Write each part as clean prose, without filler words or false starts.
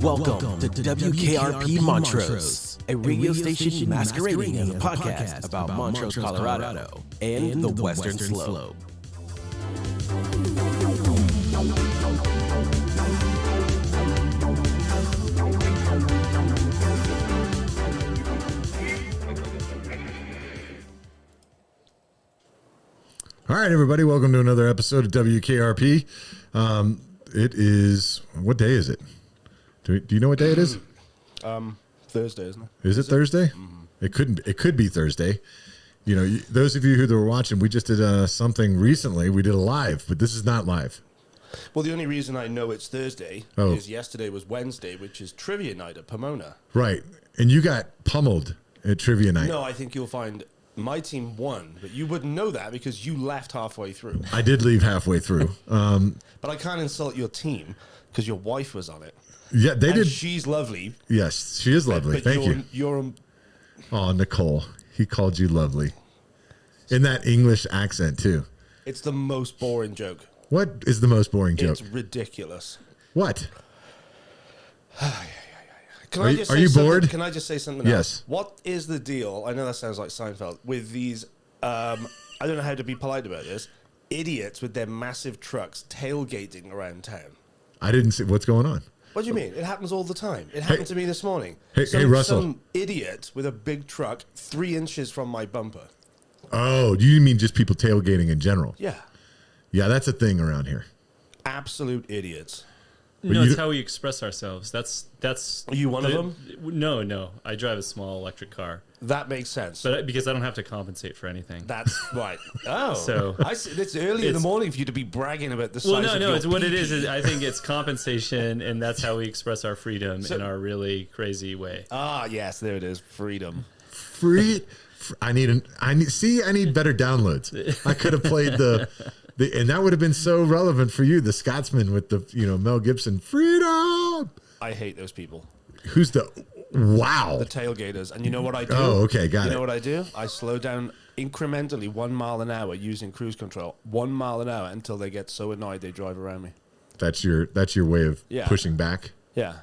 Welcome to WKRP Montrose, a radio station masquerading as a podcast about Montrose, Colorado, and the Western Slope. All right, everybody, welcome to another episode of WKRP. It is, what day is it? Do you know what day it is? Thursday, isn't it? Is it Thursday? Mm-hmm. It could be Thursday. You know, those of you who were watching, we just did something recently. We did a live, but this is not live. Well, the only reason I know it's Thursday is yesterday was Wednesday, which is trivia night at Pomona. Right, and you got pummeled at trivia night. No, I think you'll find my team won, but you wouldn't know that because you left halfway through. I did leave halfway through. But I can't insult your team because your wife was on it. Yeah, they did. She's lovely. Yes, she is lovely. But Thank you. Oh, Nicole. He called you lovely. In that English accent, too. It's the most boring joke. What is the most boring joke? It's ridiculous. What? Are you bored? Can I just say something Yes. else? What is the deal? I know that sounds like Seinfeld. With these, I don't know how to be polite about this, idiots with their massive trucks tailgating around town. I didn't see what's going on. What do you mean? It happens all the time. It happened to me this morning. Hey, Russell. Some idiot with a big truck 3 inches from my bumper. Oh, do you mean just people tailgating in general? Yeah. Yeah, that's a thing around here. Absolute idiots. No, it's how we express ourselves. That's. Are you one of them? No. I drive a small electric car. That makes sense. But because I don't have to compensate for anything. That's right. Oh, so I see. It's early in the morning for you to be bragging about the size of your it's what it pee-pee. is. I think it's compensation, and that's how we express our freedom in our really crazy way. Ah, yes, there it is. Freedom. I need better downloads. I could have played and that would have been so relevant for you, the Scotsman with the Mel Gibson freedom. I hate those people. Who's the tailgaters? And you know what I do? Oh, okay, got it. You know what I do? I slow down incrementally 1 mile an hour using cruise control. 1 mile an hour until they get so annoyed they drive around me. That's your way of pushing back. Yeah,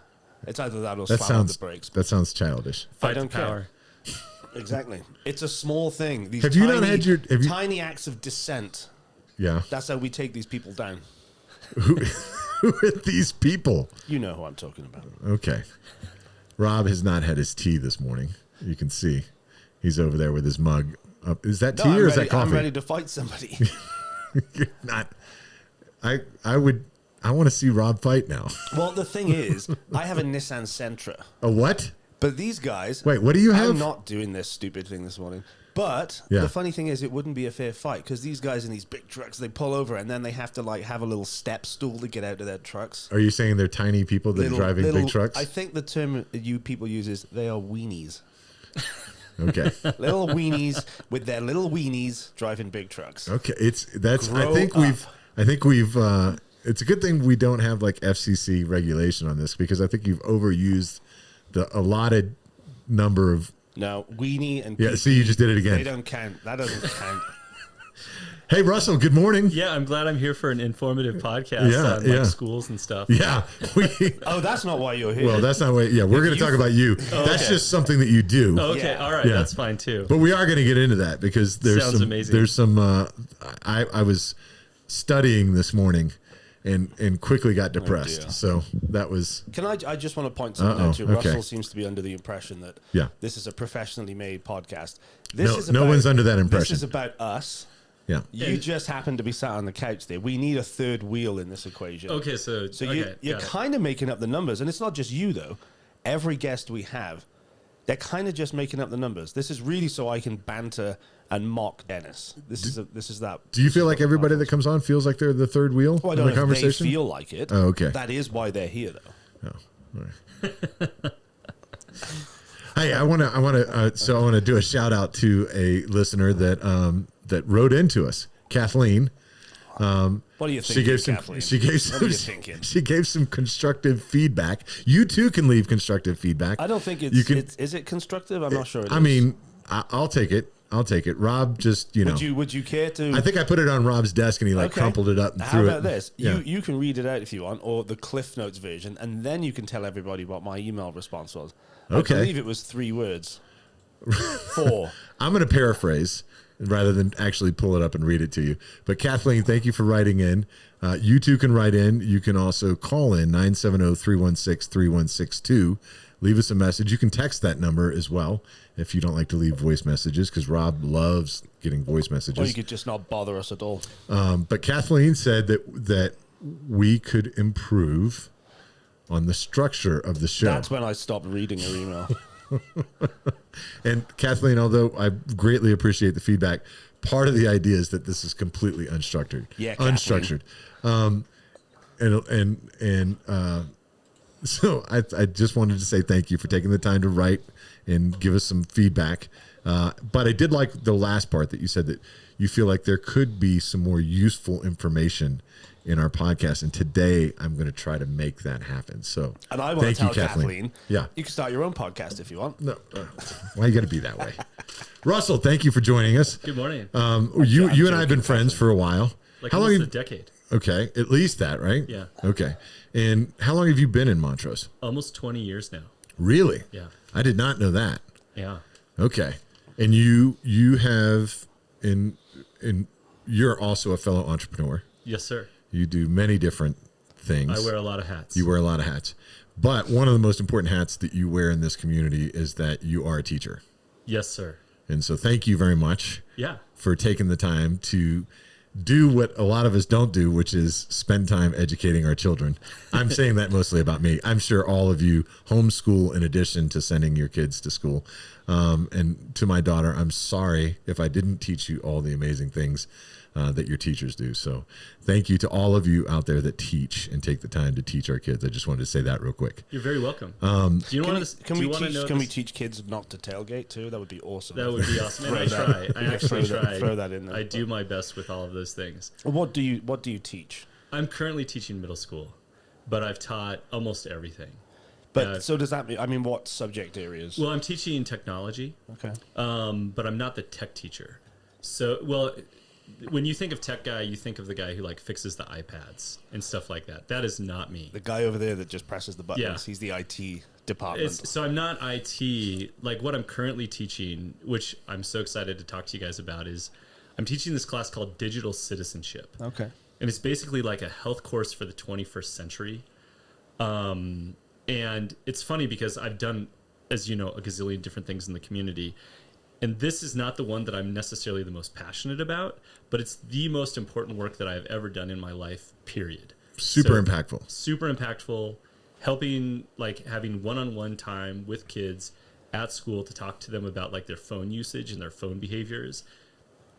it's either that or slam on the brakes. That sounds childish. I don't care. Exactly. It's a small thing. These have you not had your tiny acts of dissent? Yeah. That's how we take these people down. Who are these people? You know who I'm talking about. Okay. Rob has not had his tea this morning. You can see he's over there with his mug up. Is that tea or is that coffee? I'm ready to fight somebody. You're not. I want to see Rob fight now. Well, the thing is, I have a Nissan Sentra. A what? But these guys... Wait, what do you have? I'm not doing this stupid thing this morning. But the funny thing is, it wouldn't be a fair fight because these guys in these big trucks, they pull over and then they have to have a little step stool to get out of their trucks. Are you saying they're tiny people that are driving big trucks? I think the term you people use is they are weenies. Okay. Little weenies with their little weenies driving big trucks. Okay, I think we've it's a good thing we don't have FCC regulation on this because I think you've overused the allotted number of. No, weenie and see, you just did it again. They don't count. That doesn't count. Hey, Russell, good morning. Yeah, I'm glad I'm here for an informative podcast on schools and stuff. Yeah. Oh, that's not why you're here. Well, that's not why. Yeah, we're going to talk about you. That's just something that you do. Okay, all right, that's fine too. But we are going to get into that because there's amazing. There's some. I was studying this morning. And quickly got depressed. So that was. I just want to point something out too. Russell seems to be under the impression that this is a professionally made podcast. No one's under that impression. This is about us. Yeah. You just happen to be sat on the couch there. We need a third wheel in this equation. Okay, you're kind of making up the numbers, and it's not just you though. Every guest we have, they're kind of just making up the numbers. This is really so I can banter and mock Dennis. This is that. Do you feel like everybody that comes on feels like they're the third wheel in the conversation? They feel like it. Oh, okay. That is why they're here, though. Oh, all right. Hey, I want to do a shout out to a listener that wrote into us, Kathleen. What do you think, Kathleen? She gave some constructive feedback. You too can leave constructive feedback. I don't think is it constructive? I'm not sure. I mean, I'll take it. I'll take it. Rob just, Would you care to? I think I put it on Rob's desk and he crumpled it up and How threw about it. this? Yeah. You can read it out if you want, or the Cliff Notes version, and then you can tell everybody what my email response was. Okay. I believe it was 3 words. 4. I'm going to paraphrase rather than actually pull it up and read it to you. But Kathleen, thank you for writing in. You too can write in. You can also call in 970-316-3162. Leave us a message. You can text that number as well if you don't like to leave voice messages, because Rob loves getting voice messages. Or you could just not bother us at all. But Kathleen said that we could improve on the structure of the show. That's when I stopped reading your email. And Kathleen, although I greatly appreciate the feedback, part of the idea is that this is completely unstructured. Yeah, Kathleen. Unstructured. So I just wanted to say thank you for taking the time to write and give us some feedback. But I did like the last part that you said that you feel like there could be some more useful information in our podcast. And today I'm going to try to make that happen. So And I want to tell Kathleen. Kathleen, Yeah. you can start your own podcast if you want. No, why you got to be that way? Russell, thank you for joining us. Good morning. You and I have been friends for a while. Like How long? almost a decade. Okay, at least that, right? Yeah. Okay. And how long have you been in Montrose? Almost 20 years now. Really? Yeah. I did not know that. Yeah. Okay. And you have you're also a fellow entrepreneur. Yes, sir. You do many different things. I wear a lot of hats. You wear a lot of hats. But one of the most important hats that you wear in this community is that you are a teacher. Yes, sir. And so thank you very much Yeah. for taking the time to do what a lot of us don't do, which is spend time educating our children. I'm saying that mostly about me. I'm sure all of you homeschool in addition to sending your kids to school. And to my daughter, I'm sorry if I didn't teach you all the amazing things that your teachers do. So thank you to all of you out there that teach and take the time to teach our kids. I just wanted to say that real quick. You're very welcome. Do you want to? Can we teach kids not to tailgate too? That would be awesome. That would be awesome. And I try. I actually try. Throw that in there. I do my best with all of those things. What do you teach? I'm currently teaching middle school, but I've taught almost everything. But so does that mean? I mean, what subject areas? Well, I'm teaching technology. Okay. But I'm not the tech teacher. So, well, when you think of tech guy, you think of the guy who like fixes the iPads and stuff like that. That is not me. The guy over there that just presses the buttons. Yeah. He's the IT department. So I'm not IT. Like what I'm currently teaching, which I'm so excited to talk to you guys about, is I'm teaching this class called Digital Citizenship. Okay. And it's basically like a health course for the 21st century. And it's funny because I've done, as you know, a gazillion different things in the community. And this is not the one that I'm necessarily the most passionate about, but it's the most important work that I've ever done in my life, period. Super impactful. Super impactful, helping, like having one-on-one time with kids at school to talk to them about like their phone usage and their phone behaviors.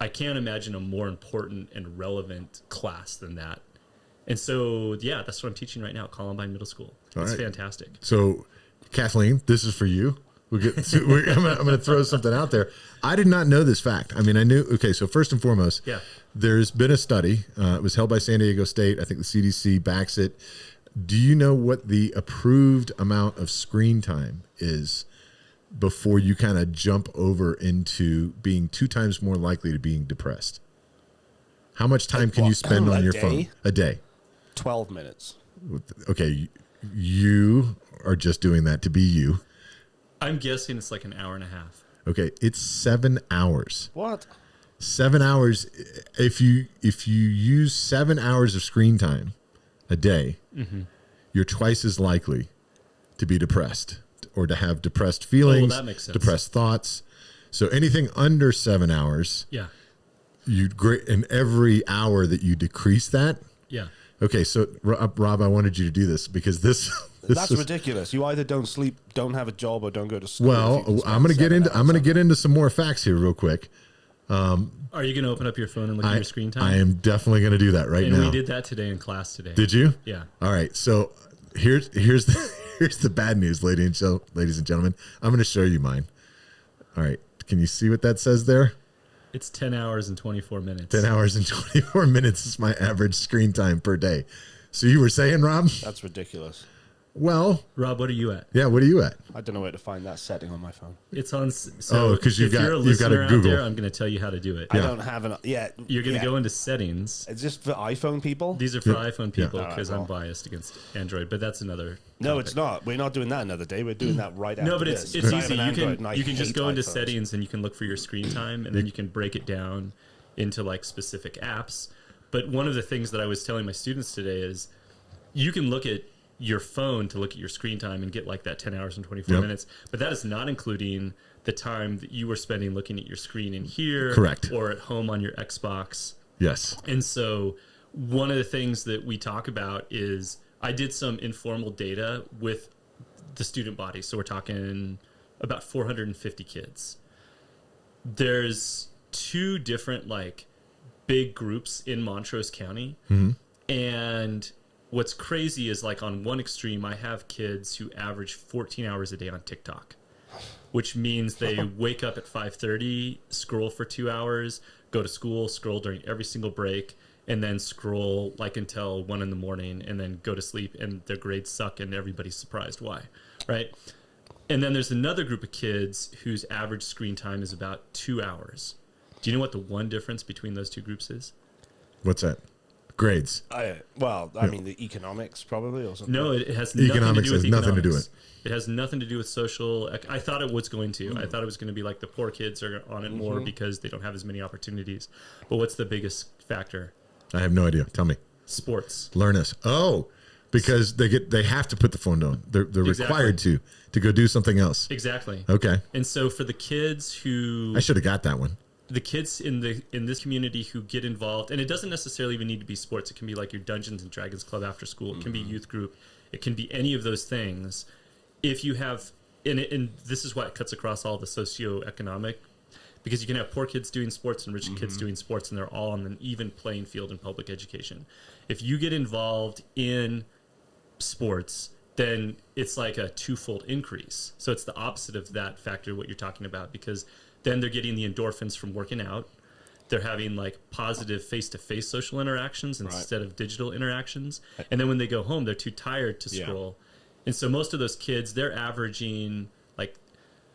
I can't imagine a more important and relevant class than that. And so, yeah, that's what I'm teaching right now at Columbine Middle School. It's fantastic. So, Kathleen, this is for you. I'm going to throw something out there. I did not know this fact. I mean, I knew. Okay, so first and foremost, there's been a study. It was held by San Diego State. I think the CDC backs it. Do you know what the approved amount of screen time is before you kind of jump over into being 2 times more likely to being depressed? How much time can you spend on your phone a day? 12 minutes. Okay, you are just doing that to be you. I'm guessing it's like an hour and a half. Okay, it's 7 hours. What? 7 hours. If you use 7 hours of screen time a day, you're twice as likely to be depressed or to have depressed feelings, that makes sense. depressed thoughts. So anything under 7 hours, in every hour that you decrease that. Yeah. Okay, so Rob, I wanted you to do this because That's ridiculous. You either don't sleep, don't have a job, or don't go to school. Well, I'm going to get into some more facts here real quick. Are you going to open up your phone and look at your screen time? I am definitely going to do that right now. And we did that today in class today. Did you? Yeah. All right. So here's the bad news, ladies and gentlemen. I'm going to show you mine. All right. Can you see what that says there? It's 10 hours and 24 minutes. 10 hours and 24 minutes is my average screen time per day. So you were saying, Rob? That's ridiculous. Well, Rob, what are you at? yeah. What are you at? I don't know where to find that setting on my phone. It's on. So because if you're a listener out Google. there, I'm going to tell you how to do it. I don't have an. Yeah. You're going to go into settings. It's just for iPhone people. These are for iPhone people Yeah. because All right, I'm biased against Android, but that's another. No, topic. it's not. We're not doing that another day. We're doing that right after No, but this. it's I have easy. an Android and I You can just hate go into iPhones. settings and you can look for your screen time, and then you can break it down into like specific apps. But one of the things that I was telling my students today is you can look at your phone to look at your screen time and get like that 10 hours and 24 minutes, but that is not including the time that you were spending looking at your screen in here, correct, or at home on your Xbox. Yes. And so one of the things that we talk about is I did some informal data with the student body. So we're talking about 450 kids. There's two different like big groups in Montrose County. And what's crazy is like on one extreme, I have kids who average 14 hours a day on TikTok, which means they wake up at 5:30, scroll for 2 hours, go to school, scroll during every single break, and then scroll like until 1 a.m, and then go to sleep, and their grades suck and everybody's surprised why, right? And then there's another group of kids whose average screen time is about 2 hours. Do you know what the one difference between those two groups is? What's that? Grades. I mean, the economics probably or something. No, it has nothing to Economics do with has nothing to do with it. It has nothing to do with social. I thought it was going to. I thought it was going to be like the poor kids are on it more because they don't have as many opportunities. But what's the biggest factor? I have no idea. Tell me. Sports. Learn us. Oh, because they have to put the phone down. They're required to go do something else. Exactly. Okay. And so for the kids who I should have got that one. The kids in this community who get involved, and it doesn't necessarily even need to be sports. It can be like your Dungeons and Dragons club after school. It can be youth group. It can be any of those things. If you have, and this is why it cuts across all the socioeconomic, because you can have poor kids doing sports and rich kids doing sports, and they're all on an even playing field in public education. If you get involved in sports, then it's like a twofold increase. So it's the opposite of that factor, what you're talking about, because then they're getting the endorphins from working out. They're having like positive face-to-face social interactions instead of digital interactions. And then when they go home, they're too tired to scroll. And so most of those kids, they're averaging like,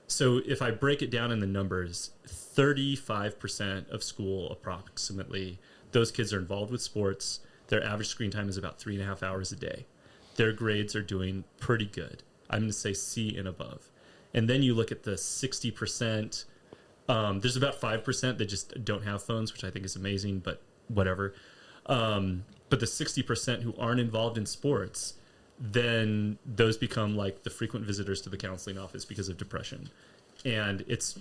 so if I break it down in the numbers, 35% of school approximately, those kids are involved with sports. Their average screen time is about 3.5 hours a day. Their grades are doing pretty good. I'm going to say C and above. And then you look at the 60%. There's about 5% that just don't have phones, which I think is amazing, but whatever. But the 60% who aren't involved in sports, then those become like the frequent visitors to the counseling office because of depression. And it's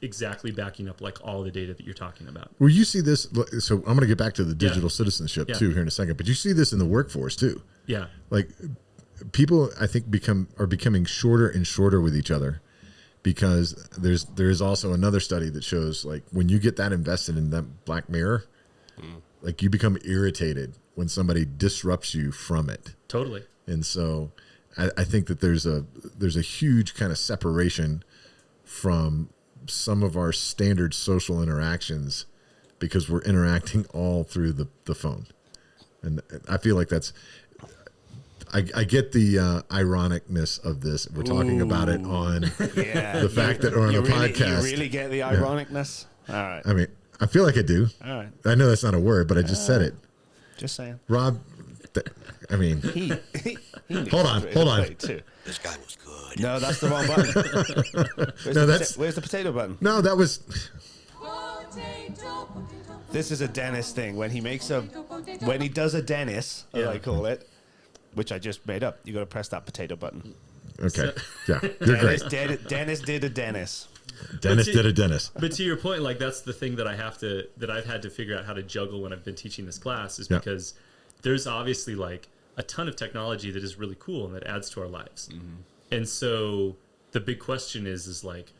exactly backing up like all the data that you're talking about. Well, you see this. So I'm going to get back to the digital citizenship too here in a second, but you see this in the workforce too. Yeah. Like people, I think are becoming shorter and shorter with each other because there is also another study that shows like when you get that invested in that Black Mirror, like you become irritated when somebody disrupts you from it. Totally. And so I think that there's a huge kind of separation from some of our standard social interactions because we're interacting all through the phone. And I feel like that's, I get the ironicness of this. We're talking about it on the fact that we're on a podcast. You really get the ironicness? All right. I mean, I feel like I do. All right. I know that's not a word, but I just said it. Just saying. Rob, I mean, He hold on. Too. This guy was good. No, that's the wrong button. Where's the potato button? No, that was. This is a Dennis thing. When he does a Dennis, as I call it, which I just made up, you got to press that potato button. Okay. Yeah, you're great. Dennis did a Dennis. Dennis did a Dennis. But to your point, like that's the thing that I've had to figure out how to juggle when I've been teaching this class is because there's obviously like a ton of technology that is really cool and that adds to our lives. And so the big question is like,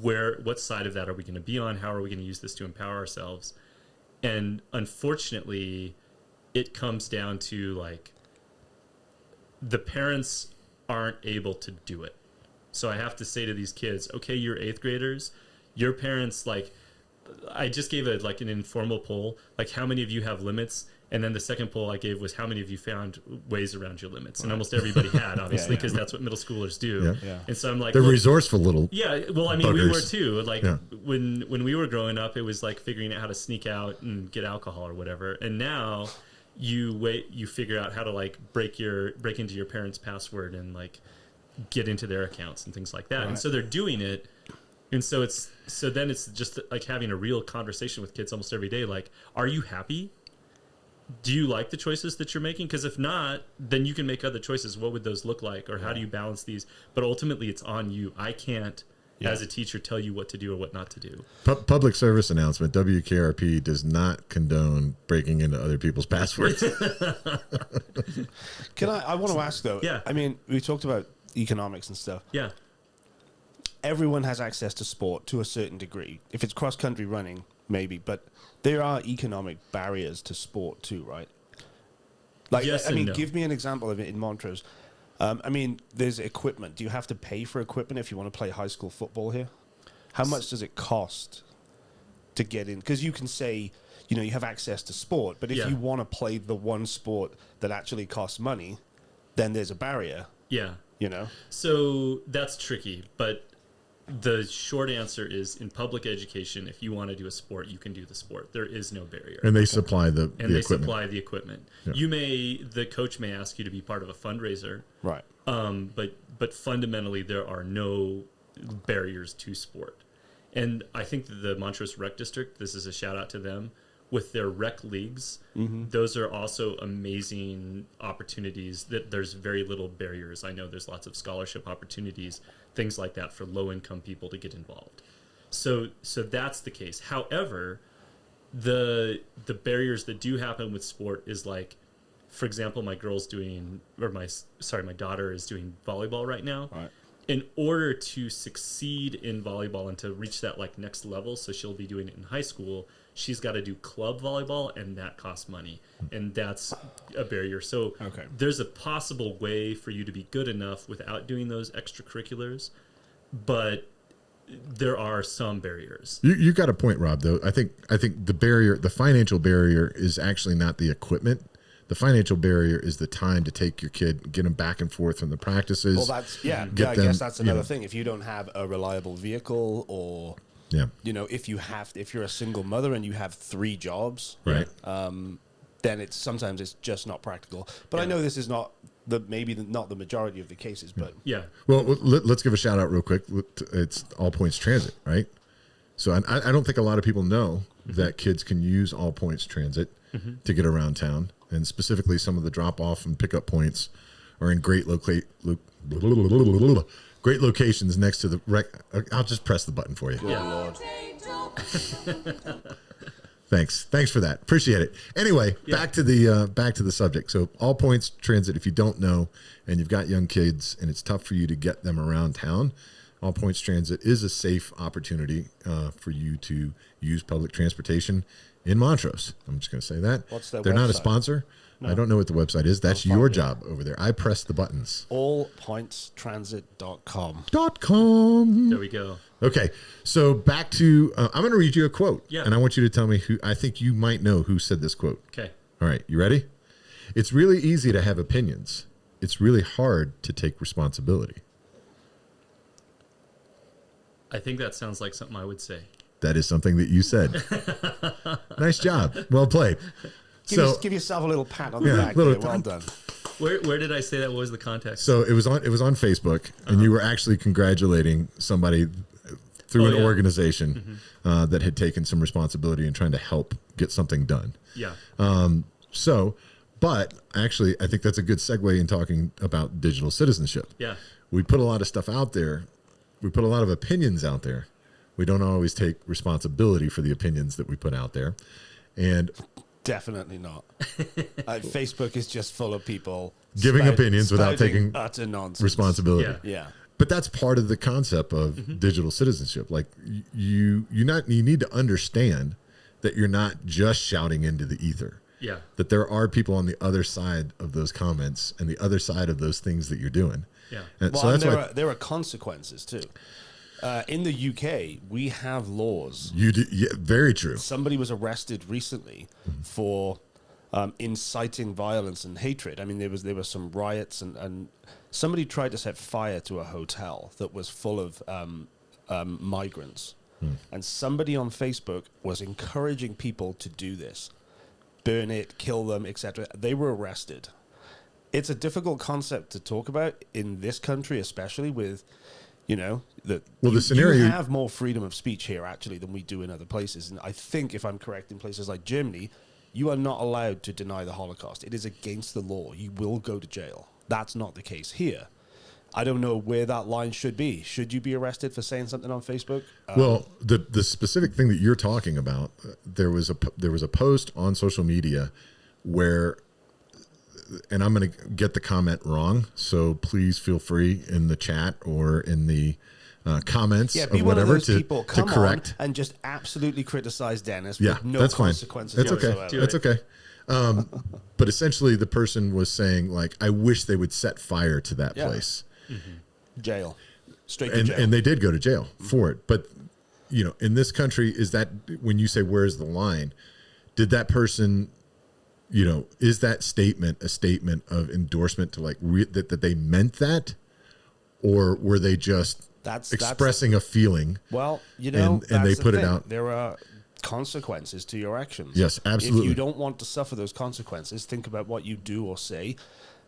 what side of that are we going to be on? How are we going to use this to empower ourselves? And unfortunately, it comes down to like the parents aren't able to do it. So I have to say to these kids, okay, you're 8th graders, your parents, like I just gave an informal poll, like how many of you have limits, and then the second poll I gave was how many of you found ways around your limits, and almost everybody had, obviously, because that's what middle schoolers do. Yeah. And so I'm like, They're resourceful little. Yeah, well, I mean, we were buggers. too. Like when we were growing up, it was like figuring out how to sneak out and get alcohol or whatever. And now you figure out how to like break into your parents' password and like get into their accounts and things like that. Right. And so they're doing it. And so then it's just like having a real conversation with kids almost every day. Like, are you happy? Do you like the choices that you're making? Because if not, then you can make other choices. What would those look like? Or how do you balance these? But ultimately, it's on you. I can't, as a teacher, tell you what to do or what not to do. Public service announcement, WKRP does not condone breaking into other people's passwords. I want to ask, though. Yeah. I mean, we talked about economics and stuff. Yeah. Everyone has access to sport to a certain degree. If it's cross-country running, maybe. But there are economic barriers to sport too, right? Like, yes, I mean, no. give me an example of it in Montrose. I mean, there's equipment. Do you have to pay for equipment if you want to play high school football here? How much does it cost to get in? Because you can say, you have access to sport, but if you want to play the one sport that actually costs money, then there's a barrier. Yeah. So that's tricky, but the short answer is in public education, if you want to do a sport, you can do the sport. There is no barrier. And they supply the equipment. Supply the equipment. Yeah. The coach may ask you to be part of a fundraiser. Right. But fundamentally, there are no barriers to sport. And I think that the Montrose Rec District, this is a shout out to them, with their rec leagues, those are also amazing opportunities that there's very little barriers. I know there's lots of scholarship opportunities, things like that for low-income people to get involved. So that's the case. However, the barriers that do happen with sport is like, for example, my daughter is doing volleyball right now. Right. In order to succeed in volleyball and to reach that like next level, so she'll be doing it in high school, she's got to do club volleyball, and that costs money, and that's a barrier. So there's a possible way for you to be good enough without doing those extracurriculars, but there are some barriers. You got a point, Rob, though. I think the financial barrier is actually not the equipment. The financial barrier is the time to take your kid, get them back and forth from the practices. Well, I guess that's another thing. If you don't have a reliable vehicle, or if you're a single mother and you have 3 jobs, right, then sometimes it's just not practical. But I know this is not not the majority of the cases, but Well, let's give a shout out real quick. It's All Points Transit, right? So I don't think a lot of people know that kids can use All Points Transit to get around town. And specifically, some of the drop-off and pickup points are in great locations next to the rec. I'll just press the button for you. yeah, Lord. Thanks for that. Appreciate it. Anyway, back to the subject. So, All Points Transit. If you don't know, and you've got young kids, and it's tough for you to get them around town, All Points Transit is a safe opportunity for you to use public transportation in Montrose. I'm just going to say that. What's their They're not a website? sponsor. No. I don't know what the website is. That's your job over there. I press the buttons. allpointstransit.com. .com. There we go. Okay, so back to, I'm going to read you a quote. Yeah. And I want you to tell me who, I think you might know who said this quote. Okay. All right, you ready? It's really easy to have opinions. It's really hard to take responsibility. I think that sounds like something I would say. That is something that you said. Nice job. Well played. Give yourself a little pat on the back. Well done. Where did I say that? What was the context? So it was on Facebook, and you were actually congratulating somebody through an organization that had taken some responsibility and trying to help get something done. Yeah. But actually, I think that's a good segue in talking about digital citizenship. Yeah. We put a lot of stuff out there. We put a lot of opinions out there. We don't always take responsibility for the opinions that we put out there. And definitely not. Facebook is just full of people giving opinions without taking utter nonsense. Responsibility. Yeah. But that's part of the concept of digital citizenship. Like you need to understand that you're not just shouting into the ether. Yeah. That there are people on the other side of those comments and the other side of those things that you're doing. Yeah. And well, so that's and why there are consequences too. In the UK, we have laws. You do, yeah, very true. Somebody was arrested recently for inciting violence and hatred. I mean, there were some riots, and somebody tried to set fire to a hotel that was full of migrants. And somebody on Facebook was encouraging people to do this. Burn it, kill them, etc. They were arrested. It's a difficult concept to talk about in this country, especially with, the scenario. You have more freedom of speech here, actually, than we do in other places. And I think, if I'm correct, in places like Germany, you are not allowed to deny the Holocaust. It is against the law. You will go to jail. That's not the case here. I don't know where that line should be. Should you be arrested for saying something on Facebook? Well, the specific thing that you're talking about, there was a post on social media where, and I'm going to get the comment wrong, so please feel free in the chat or in the comments be of one whatever of those people, to correct and just absolutely criticize Dennis. Yeah, with no that's fine. consequences. That's whatsoever. okay. That's okay. But essentially, the person was saying, like, I wish they would set fire to that place. Jail. Straight to jail. And they did go to jail for it. But, in this country, is that, when you say where's the line, did that person, is that statement a statement of endorsement to, like, that they meant that? Or were they just expressing a feeling? Well, and they put it out. There are consequences to your actions. Yes, absolutely. If you don't want to suffer those consequences, think about what you do or say.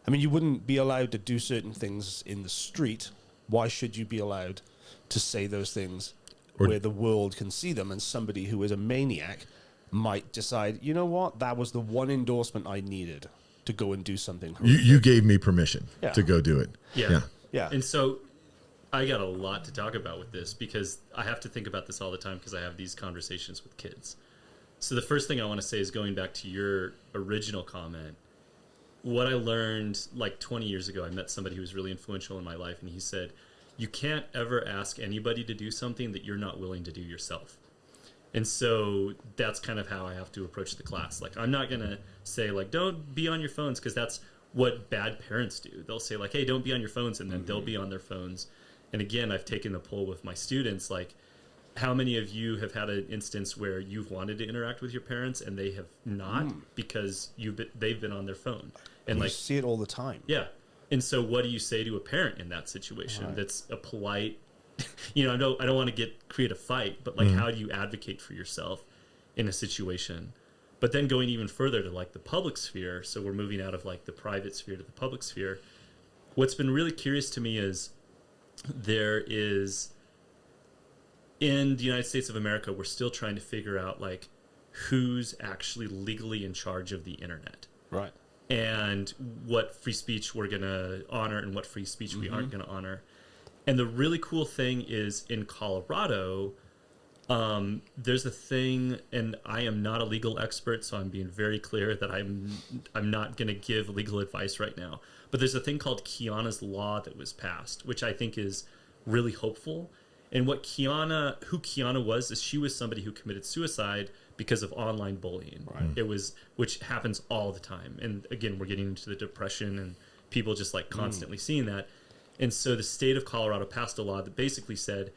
I mean, you wouldn't be allowed to do certain things in the street. Why should you be allowed to say those things where the world can see them, and somebody who is a maniac might decide, you know what, that was the one endorsement I needed to go and do something horrific. You gave me permission to go do it. Yeah. And so I got a lot to talk about with this, because I have to think about this all the time, because I have these conversations with kids. So the first thing I want to say is, going back to your original comment, what I learned like 20 years ago, I met somebody who was really influential in my life, and he said, you can't ever ask anybody to do something that you're not willing to do yourself. And so that's kind of how I have to approach the class. Like, I'm not going to say, like, don't be on your phones, because that's what bad parents do. They'll say, like, hey, don't be on your phones, and then they'll be on their phones. And again, I've taken the poll with my students, like, how many of you have had an instance where you've wanted to interact with your parents and they have not because they've been on their phone? And you see it all the time. Yeah. And so what do you say to a parent in that situation? Right. That's a polite, I don't want to create a fight, but like, how do you advocate for yourself in a situation? But then going even further to like the public sphere, so we're moving out of like the private sphere to the public sphere. What's been really curious to me is there is, in the United States of America, we're still trying to figure out like who's actually legally in charge of the internet. Right. And what free speech we're going to honor and what free speech we aren't going to honor. And the really cool thing is, in Colorado, there's a thing, and I am not a legal expert, so I'm being very clear that I'm not going to give legal advice right now. But there's a thing called Kiana's Law that was passed, which I think is really hopeful. And who Kiana was, is she was somebody who committed suicide because of online bullying. Right. Which happens all the time. And again, we're getting into the depression and people just like constantly seeing that. And so the state of Colorado passed a law that basically said,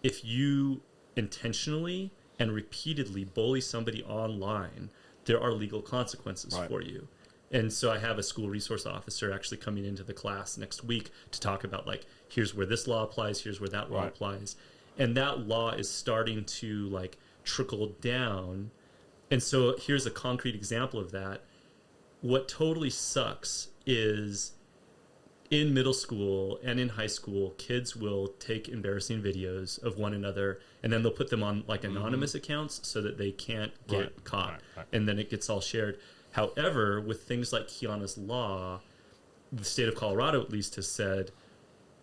if you intentionally and repeatedly bully somebody online, there are legal consequences for you. And so I have a school resource officer actually coming into the class next week to talk about like, here's where this law applies, here's where that law applies. And that law is starting to like trickle down. And so here's a concrete example of that. What totally sucks is, in middle school and in high school, kids will take embarrassing videos of one another, and then they'll put them on like anonymous accounts so that they can't get caught. And then it gets all shared. However, with things like Kiana's Law, the state of Colorado at least has said,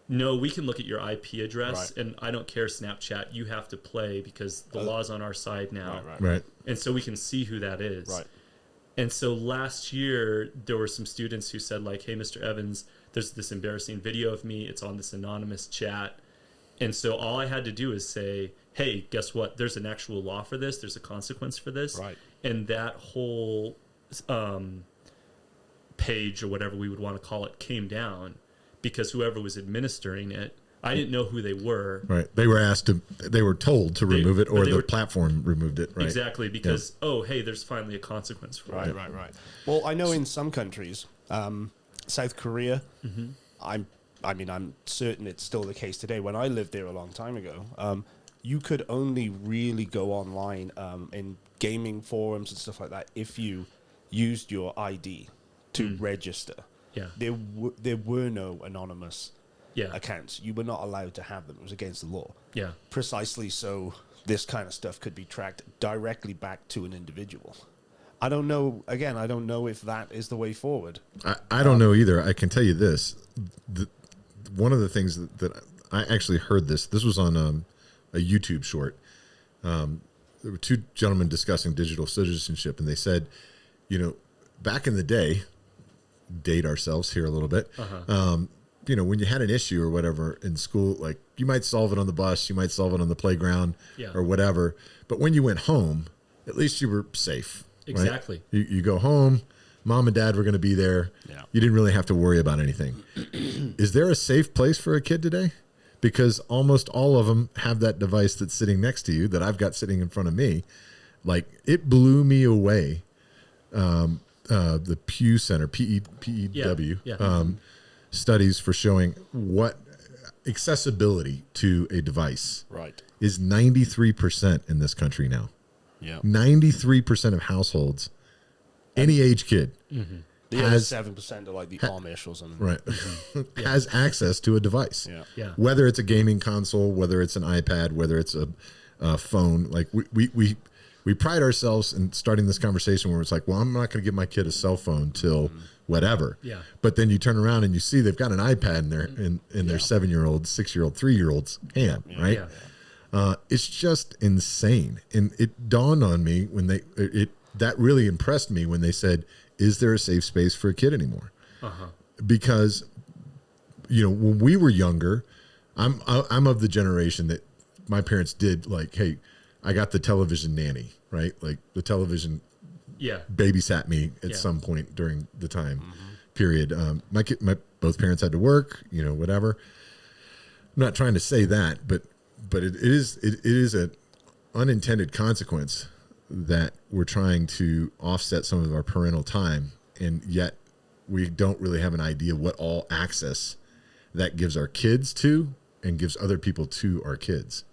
no, we can look at your IP address, and I don't care, Snapchat, you have to play because the law's on our side now. Right. And so we can see who that is. Right. And so last year, there were some students who said like, hey, Mr. Evans, there's this embarrassing video of me. It's on this anonymous chat. And so all I had to do is say, hey, guess what? There's an actual law for this. There's a consequence for this. Right. And that whole page, or whatever we would want to call it, came down because whoever was administering it I didn't know who they were. Right. They were told to remove it, or the platform removed it. Right. Exactly, because, hey, there's finally a consequence for it. Right. Well, I know in some countries, South Korea, I'm certain it's still the case today. When I lived there a long time ago, you could only really go online in gaming forums and stuff like that if you used your ID to register. Yeah. There were no anonymous Yeah. accounts. You were not allowed to have them. It was against the law. Yeah. Precisely so this kind of stuff could be tracked directly back to an individual. I don't know. Again, I don't know if that is the way forward. I don't know either. I can tell you this. One of the things that I actually heard this was on a YouTube short. There were two gentlemen discussing digital citizenship, and they said, back in the day, date ourselves here a little bit. When you had an issue or whatever in school, like you might solve it on the bus, you might solve it on the playground or whatever. But when you went home, at least you were safe. Exactly. Right? You go home, mom and dad were going to be there. Yeah. You didn't really have to worry about anything. Is there a safe place for a kid today? Because almost all of them have that device that's sitting next to you that I've got sitting in front of me. Like, it blew me away. The Pew Center, PEW, studies for showing what accessibility to a device is 93% in this country now. Yeah. 93% of households, any age kid, The other 7% are like the Amish or something. right, has access to a device. Yeah. Whether it's a gaming console, whether it's an iPad, whether it's a phone. Like we pride ourselves in starting this conversation where it's like, well, I'm not going to give my kid a cell phone till whatever. Yeah. But then you turn around and you see they've got an iPad in their in their 7-year-old, 6-year-old, 3-year-old's hand, right? Yeah. It's just insane. And it dawned on me when that really impressed me when they said, is there a safe space for a kid anymore? Because, when we were younger, I'm of the generation that my parents did, like, hey, I got the television nanny, right? Like the television babysat me at some point during the time period. My both parents had to work, whatever. I'm not trying to say that, but it is an unintended consequence that we're trying to offset some of our parental time, and yet we don't really have an idea what all access that gives our kids to and gives other people to our kids.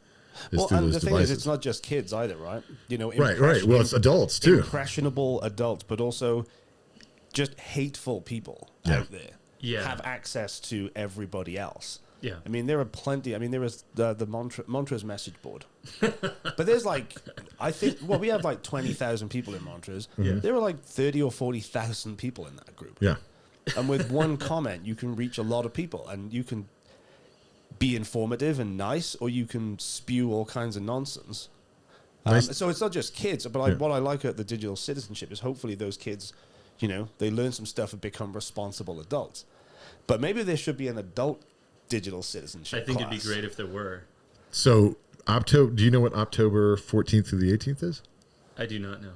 Well, and the thing is, it's not just kids either, right? Right. Well, it's adults too. Impressionable adults, but also just hateful people out there have access to everybody else. Yeah. I mean, there are plenty. I mean, there was the Montrose message board. But there's we have like 20,000 people in Montrose. There are like 30 or 40,000 people in that group. Yeah. And with one comment, you can reach a lot of people, and you can be informative and nice, or you can spew all kinds of nonsense. So it's not just kids, but what I like at the digital citizenship is hopefully those kids, they learn some stuff and become responsible adults. But maybe there should be an adult digital citizenship I think class. it'd be great if there were. So, do you know what October 14th through the 18th is? I do not know.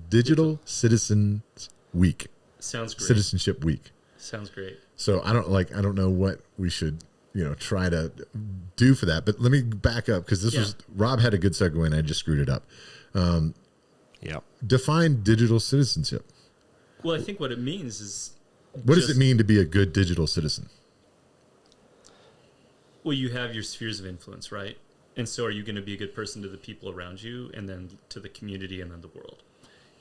Digital Citizens Week. Sounds great. Citizenship Week. Sounds great. So I don't know what we should try to do for that. But let me back up, because Rob had a good segue and I just screwed it up. Define digital citizenship. Well, I think what it means is... What does it mean to be a good digital citizen? Well, you have your spheres of influence, right? And so are you going to be a good person to the people around you, and then to the community, and then the world?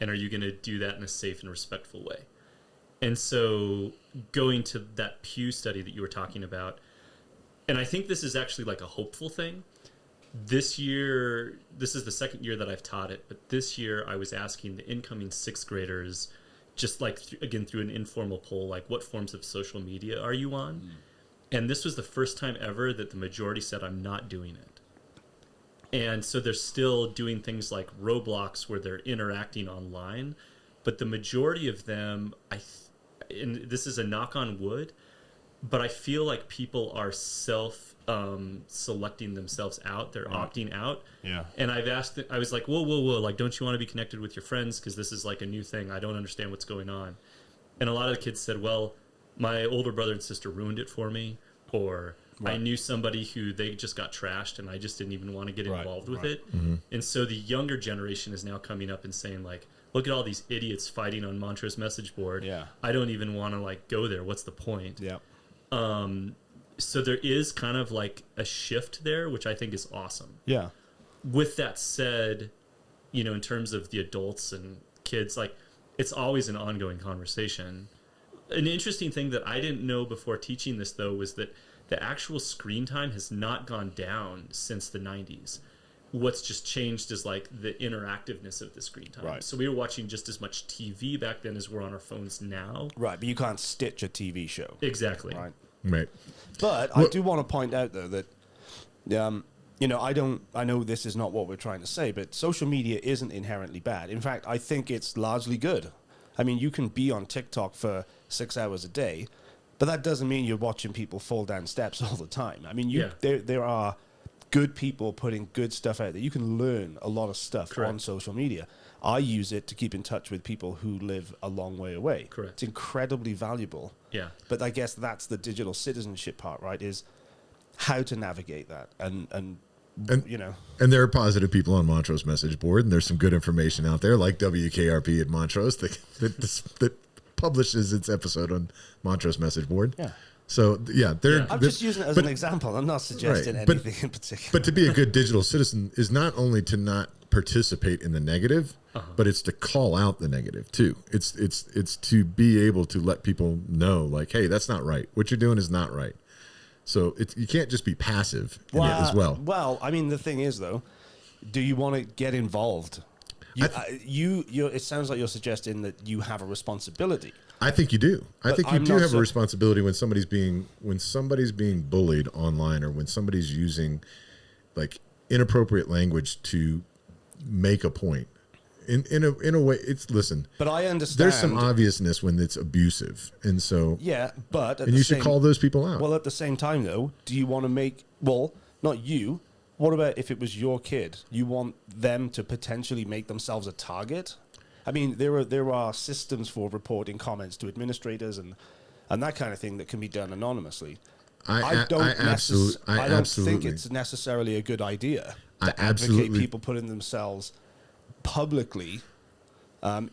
And are you going to do that in a safe and respectful way? And so going to that Pew study that you were talking about, and I think this is actually like a hopeful thing. This year, this is the second year that I've taught it, but this year I was asking the incoming 6th graders, just like, again, through an informal poll, like, what forms of social media are you on? And this was the first time ever that the majority said, I'm not doing it. And so they're still doing things like Roblox where they're interacting online, but the majority of them, and this is a knock on wood, but I feel like people are selecting themselves out. They're opting out. Yeah. And I was like, whoa, like, don't you want to be connected with your friends? Because this is like a new thing. I don't understand what's going on. And a lot of the kids said, well, my older brother and sister ruined it for me, or I knew somebody who they just got trashed, and I just didn't even want to get involved with it. And so the younger generation is now coming up and saying, like, look at all these idiots fighting on Montrose message board. Yeah. I don't even want to, like, go there. What's the point? Yeah. So there is kind of like a shift there, which I think is awesome. Yeah. With that said, you know, in terms of the adults and kids, like, it's always an ongoing conversation. An interesting thing that I didn't know before teaching this, though, was that the actual screen time has not gone down since the 90s. What's just changed is, like, the interactiveness of the screen time. Right. So we were watching just as much TV back then as we're on our phones now. Right, but you can't stitch a TV show. Exactly. Right. Right. But I do want to point out, though, that, you know, I know this is not what we're trying to say, but social media isn't inherently bad. In fact, I think it's largely good. I mean, you can be on TikTok for 6 hours a day, but that doesn't mean you're watching people fall down steps all the time. I mean, there are good people putting good stuff out there. You can learn a lot of stuff on social media. I use it to keep in touch with people who live a long way away. Correct. It's incredibly valuable. Yeah. But I guess that's the digital citizenship part, right? Is how to navigate that and you know. And there are positive people on Montrose message board, and there's some good information out there, like WKRP at Montrose that publishes its episode on Montrose message board. Yeah. So I'm just using it as an example. I'm not suggesting anything in particular. But to be a good digital citizen is not only to not participate in the negative, but it's to call out the negative too. It's to be able to let people know, like, hey, that's not right. What you're doing is not right. So you can't just be passive in it as well. Well, I mean, the thing is, though, do you want to get involved? It sounds like you're suggesting that you have a responsibility. I think you do. I think you I'm do not have a responsibility when somebody's being bullied online, or when somebody's using, like, inappropriate language to make a point. In a way, listen. But I understand. There's some obviousness when it's abusive, and so but you should call those people out. Well, at the same time, though, do you want to make not you? What about if it was your kid? You want them to potentially make themselves a target? I mean, there are systems for reporting comments to administrators and that kind of thing that can be done anonymously. I don't think it's necessarily a good idea to advocate people putting themselves publicly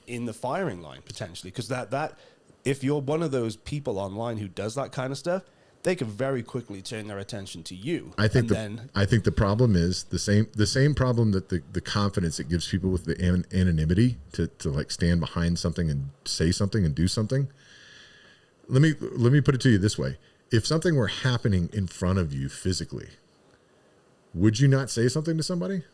in the firing line, potentially, because that if you're one of those people online who does that kind of stuff, they can very quickly turn their attention to you. I think the problem is the same problem that the confidence it gives people with the anonymity to like stand behind something and say something and do something. Let me put it to you this way: if something were happening in front of you physically, would you not say something to somebody?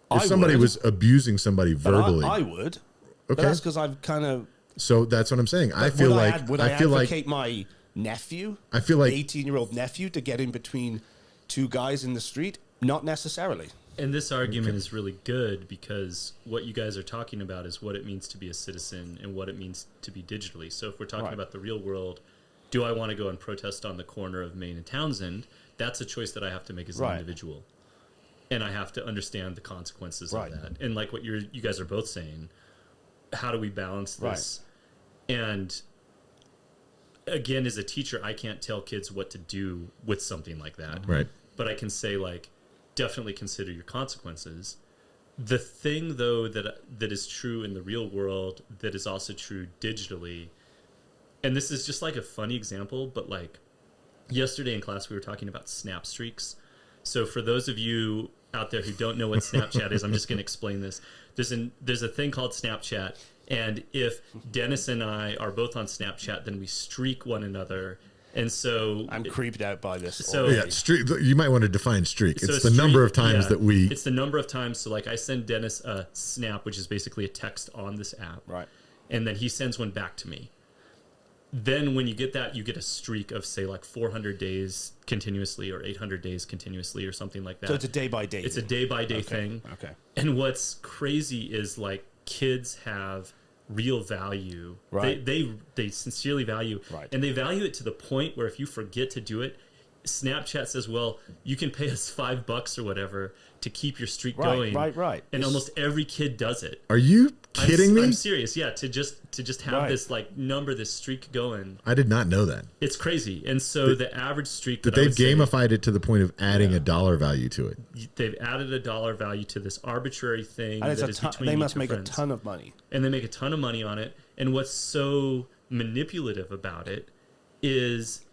If somebody was abusing somebody verbally, I would. Okay, but that's because I've kind of. So that's what I'm saying. I feel like would I advocate my nephew? I feel like 18-year-old nephew to get in between two guys in the street. Not necessarily. And this argument is really good because what you guys are talking about is what it means to be a citizen and what it means to be digitally. So if we're talking about the real world, do I want to go and protest on the corner of Main and Townsend? That's a choice that I have to make as an individual. And I have to understand the consequences of that. And like what you guys are both saying, how do we balance this? And again, as a teacher, I can't tell kids what to do with something like that. Right. But I can say, like, definitely consider your consequences. The thing, though, that is true in the real world that is also true digitally, and this is just like a funny example, but like yesterday in class we were talking about snap streaks. So for those of you out there who don't know what Snapchat is, I'm just going to explain this. There's a thing called Snapchat, and if Dennis and I are both on Snapchat, then we streak one another. And so I'm creeped out by this. So streak. You might want to define streak. So it's the number of times that we. It's the number of times. So like I send Dennis a snap, which is basically a text on this app, right? And then he sends one back to me. Then when you get that, you get a streak of, say, like 400 days continuously or 800 days continuously or something like that. So it's a day-by-day It's a day-by-day thing. Okay. And what's crazy is, like, kids have real value. Right. They sincerely value. Right. And they value it to the point where if you forget to do it, Snapchat says, well, you can pay us $5 or whatever to keep your streak going. Right. And almost every kid does it. Are you kidding me? I'm serious. Yeah, to just have this like number, this streak going. I did not know that. It's crazy. And so the average streak But they've gamified it to the point of adding a dollar value to it. They've added a dollar value to this arbitrary thing And that is between they must two make friends. a ton of money. And they make a ton of money on it. And what's so manipulative about it is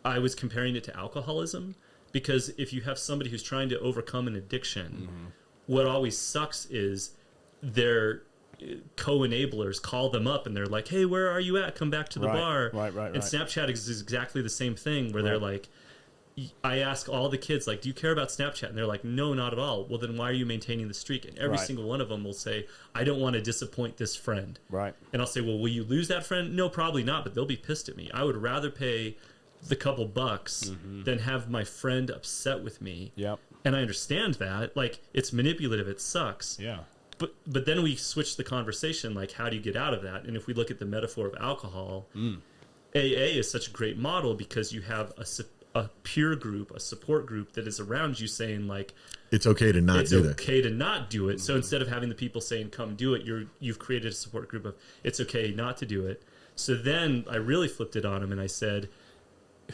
I was comparing it to alcoholism, because if you have somebody who's trying to overcome an addiction, what always sucks is their co-enablers call them up and they're like, hey, where are you at? Come back to the bar. Right. And Snapchat is exactly the same thing, where they're like, I ask all the kids, like, do you care about Snapchat? And they're like, no, not at all. Well, then why are you maintaining the streak? And every single one of them will say, I don't want to disappoint this friend. Right. And I'll say, well, will you lose that friend? No, probably not, but they'll be pissed at me. I would rather pay the couple bucks than have my friend upset with me. Yep. And I understand that. Like, it's manipulative. It sucks. Yeah. But then we switch the conversation, like, how do you get out of that? And if we look at the metaphor of alcohol, AA is such a great model because you have a peer group, a support group that is around you saying, like, it's okay to not do that. It's okay to not do it. So instead of having the people saying, come do it, you've created a support group of, it's okay not to do it. So then I really flipped it on him and I said,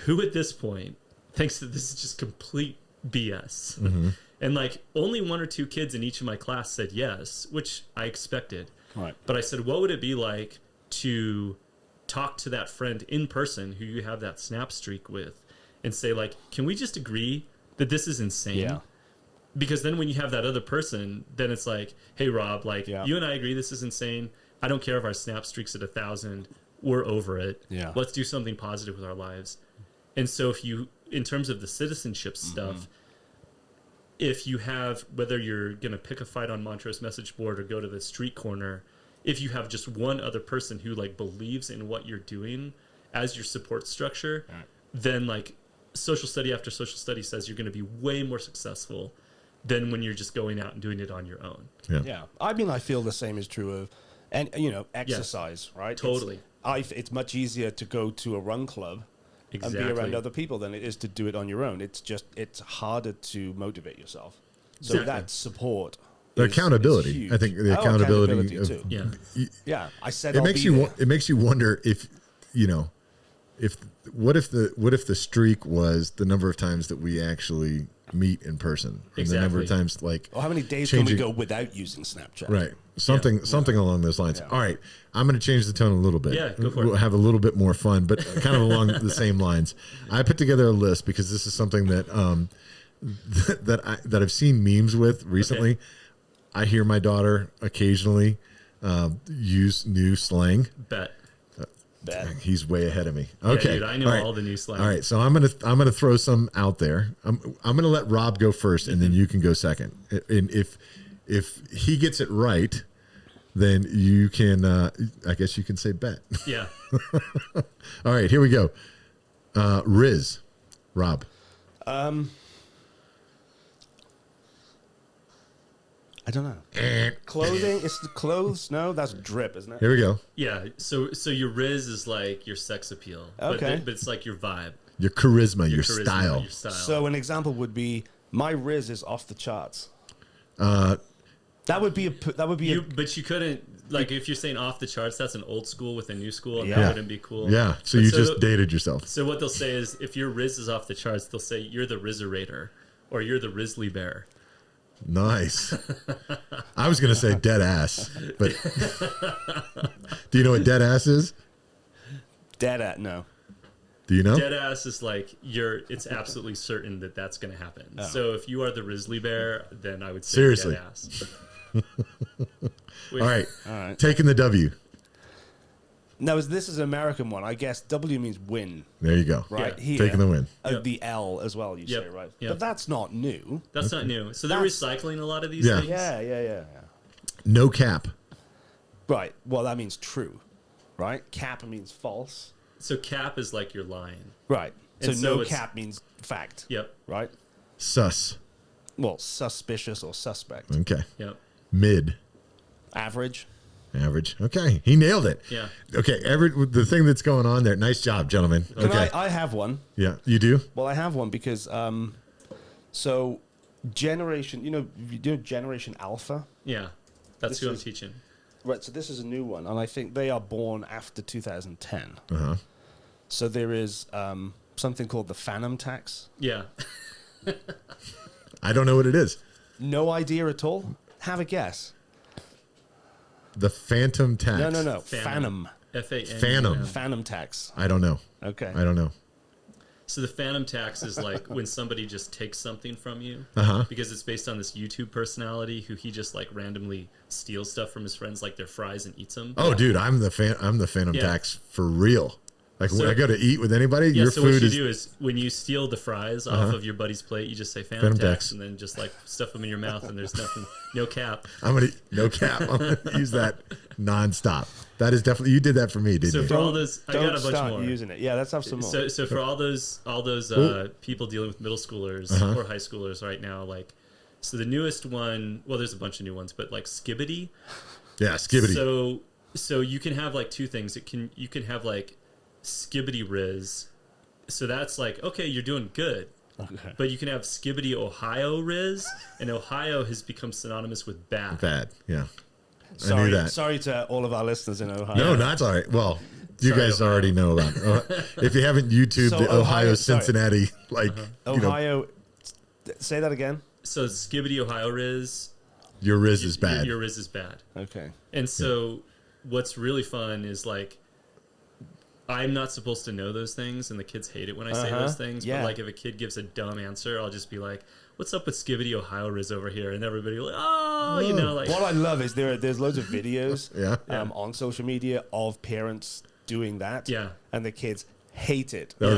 who at this point thinks that this is just complete BS? And like only 1 or 2 kids in each of my class said yes, which I expected. Right. But I said, what would it be like to talk to that friend in person who you have that snap streak with and say, like, can we just agree that this is insane? Yeah. Because then when you have that other person, then it's like, hey, Rob, like, you and I agree this is insane. I don't care if our snap streak's at 1,000. We're over it. Yeah. Let's do something positive with our lives. And so if you, in terms of the citizenship stuff, if you have, whether you're going to pick a fight on Montrose message board or go to the street corner, if you have just one other person who like believes in what you're doing as your support structure, then like social study after social study says you're going to be way more successful than when you're just going out and doing it on your own. Yeah. I mean, I feel the same is true of, and exercise, right? Totally. It's much easier to go to a run club and be around other people than it is to do it on your own. It's harder to motivate yourself. So that support, the accountability. Is I think the accountability of, too. I said it makes you it makes you wonder if what if the streak was the number of times that we actually meet in person, and the number of times, like, how many days can we go without using Snapchat? Right. Something along those lines. All right. I'm going to change the tone a little bit. Yeah, go for We'll it. have a little bit more fun, but kind of along the same lines. I put together a list because this is something that that I've seen memes with recently. Okay. I hear my daughter occasionally use new slang. Bet. He's way ahead of me. Okay, dude, I know all the new slang. All right, so I'm gonna throw some out there. I'm gonna let Rob go first, and then you can go second. And if he gets it right, then you can. I guess you can say bet. Yeah. All right, here we go. Riz, Rob. I don't know. Clothing? It's the clothes? No, that's drip, isn't it? Here we go. Yeah. So your Riz is like your sex appeal. Okay. But it's like your vibe. Your charisma, your charisma, style. Your style. So an example would be my Riz is off the charts. That would be but you couldn't, like, if you're saying off the charts, that's an old school with a new school, and Yeah. that wouldn't be cool. Yeah. So But you just dated yourself. So what they'll say is, if your Riz is off the charts, they'll say you're the Rizerator, or you're the Risley Bear. Nice. I was gonna say dead ass, but do you know what dead ass is? dead at no. Do you know? Dead ass is like it's absolutely certain that that's going to happen. So if you are the Risley Bear, then I would say Seriously. dead ass. All right. Taking the W. No, this is an American one. I guess W means win, There you go. right? Yeah. Here, Taking the win. Yep. The L as well, you Yep. say, right? Yep. But that's not new. That's not new. So they're That's- recycling a lot of these Yeah. things. Yeah. No cap. Right. Well, that means true, right? Cap means false. So cap is like your line. Right. So, And so no it's- cap means fact. Yep. Right? Sus. Well, suspicious or suspect. Okay. Yep. Mid. Average. Average. Okay. He nailed it. Yeah. Okay. The thing that's going on there. Nice job, gentlemen. Okay. I have one. Yeah. You do? Well, I have one because, so generation, you do Generation Alpha? Yeah. That's This who I'm is- teaching. Right, so this is a new one, and I think they are born after 2010. Uh-huh. So there is something called the Phantom tax. Yeah. I don't know what it is. No idea at all? Have a guess. The phantom tax. No. Phantom. Phantom. Phantom tax. I don't know. Okay. I don't know. So the phantom tax is like when somebody just takes something from you Uh-huh. because it's based on this YouTube personality who he just like randomly steals stuff from his friends, like their fries, and eats them. Oh, dude, I'm the phantom Yeah. tax for real. Like when So- I go to eat with anybody, Yeah, your so food what you is do is when you steal the fries off of your buddy's plate, you just say phantom Phantom tax, tax. and then just like stuff them in your mouth, and there's nothing, no cap. no cap. I'm gonna use that nonstop. That is definitely, you did that for me, didn't So you? for all those, I got a Don't bunch start more. using it. Yeah, let's have some more. So for all those people dealing with middle schoolers or high schoolers right now, like, so the newest one, well, there's a bunch of new ones, but like Skibbity. Yeah, skibbity. So you can have like two things. You can have like Skibbity Riz. So that's like, okay, you're doing good. Okay. But you can have Skibbity Ohio Riz, and Ohio has become synonymous with bad. Bad. Yeah. I Sorry, knew that. sorry to all of our listeners in Ohio. No, that's all right. Well, you Sorry, guys Ohio. already know about it. If you haven't YouTubed So the Ohio Ohio- sorry. Cincinnati, like, you know, Ohio. Say that again. So Skibbity Ohio Riz, your Riz is bad. Your Riz is bad. Okay. And so what's really fun is like I'm not supposed to know those things, and the kids hate it when I say those things. Yeah. But like if a kid gives a dumb answer, I'll just be like, "What's up with Skibbity Ohio Riz over here?" And everybody will like, "Oh, you know, like." What I love is there's loads of videos Yeah. on social media of parents doing that. Yeah. And the kids hate it. No,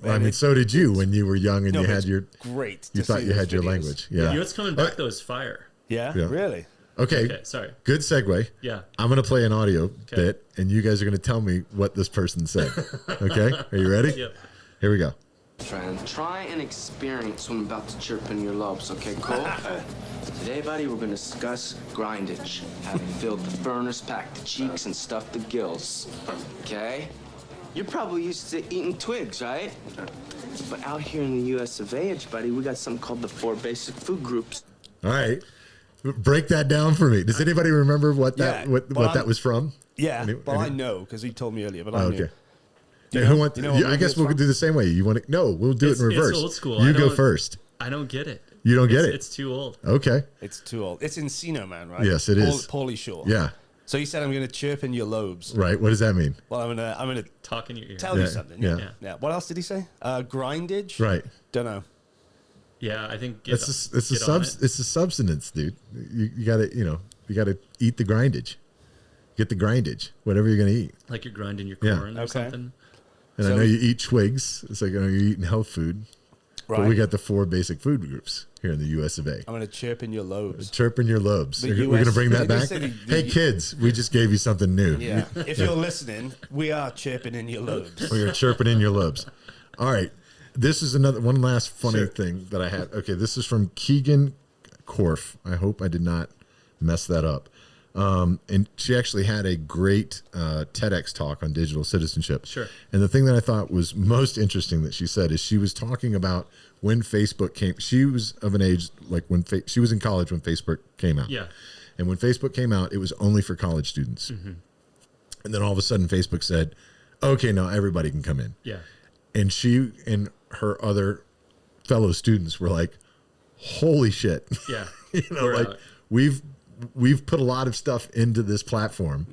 I mean, so did you when you were young and No, you but had it's your, great. you to thought see you those had your videos. language. You Yeah. know what's coming back though is fire. Yeah? Yeah. Really? Okay. Okay, sorry. Good segue. Yeah. I'm going to play an audio bit, and you guys are going to tell me what this person said. Okay? Are you ready? Yep. Here we go. Friend, try and experience what I'm about to chirp in your lobes, okay, cool? Today, buddy, we're gonna discuss grindage. Having filled the furnace, packed the cheeks, and stuffed the gills. Okay? You're probably used to eating twigs, right? But out here in the US of A, buddy, we got something called the 4 basic food groups. All right. Break that down for me. Does anybody remember what that Yeah, what well, that was from? Yeah. Any- I know because he told me earlier, but I Oh, knew. okay. Do Yeah, you who know- want, do you know what I movie guess it's we'll from? do the same way. You want to? No, we'll do it It's in reverse. old school. You I go don't- first. I don't get it. You don't get it. It's too old. Okay. It's too old. It's Encino Man, right? Yes, it is. Pauly Shore. Yeah. So he said, "I'm going to chirp in your lobes." Right. What does that mean? Well, I'm gonna Talk in your ear. tell Yeah, you something. yeah. Yeah. What else did he say? Grindage. Right. Don't know. Yeah, I think It's a substance, dude. You got to you got to eat the grindage. Get the grindage. Whatever you're gonna eat. like you're grinding your Yeah. corn or Okay. something. And So- I know you eat twigs. It's like you're eating health food. Right. But we got the 4 basic food groups here in the US of A. I'm going to chirp in your lobes. Chirping your lobes. The We're going to US bring that did they back. say the Hey, kids, we just gave you something new. Yeah. If you're listening, we are chirping in your lobes. We are chirping in your lobes. All right. This is one last funny thing that I had. Okay, this is from Keegan Korf. I hope I did not mess that up. And she actually had a great TEDx talk on digital citizenship. Sure. And the thing that I thought was most interesting that she said is she was talking about when Facebook came. She was of an age like when she was in college when Facebook came out. Yeah. And when Facebook came out, it was only for college students. Mm-hmm. And then all of a sudden, Facebook said, "Okay, now everybody can come in." Yeah. And she and her other fellow students were like, "Holy shit!" Yeah. We're like out. we've put a lot of stuff into this platform